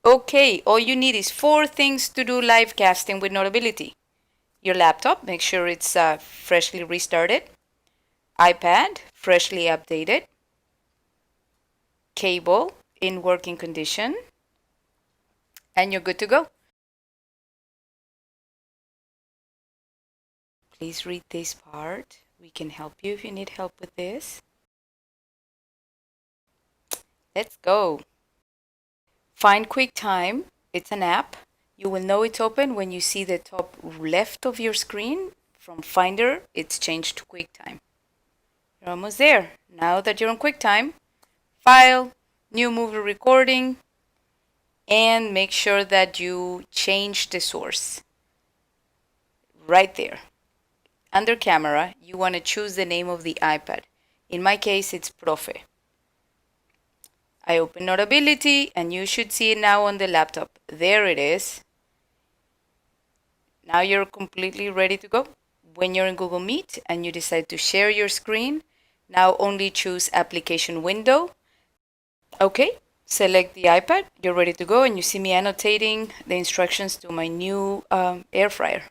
Okay, all you need is 4 things to do live casting with Notability. Your laptop, make sure it's freshly restarted. iPad, freshly updated. Cable, in working condition. And you're good to go. Please read this part. We can help you if you need help with this. Let's go. Find QuickTime. It's an app. You will know it's open when you see the top left of your screen. From Finder, it's changed to QuickTime. You're almost there. Now that you're on QuickTime, File, New Movie Recording, and make sure that you change the source. Right there. Under Camera, you want to choose the name of the iPad. In my case, it's Profe. I open Notability, and you should see it now on the laptop. There it is. Now you're completely ready to go. When you're in Google Meet and you decide to share your screen, now only choose Application Window. Okay, select the iPad. You're ready to go, and you see me annotating the instructions to my new air fryer.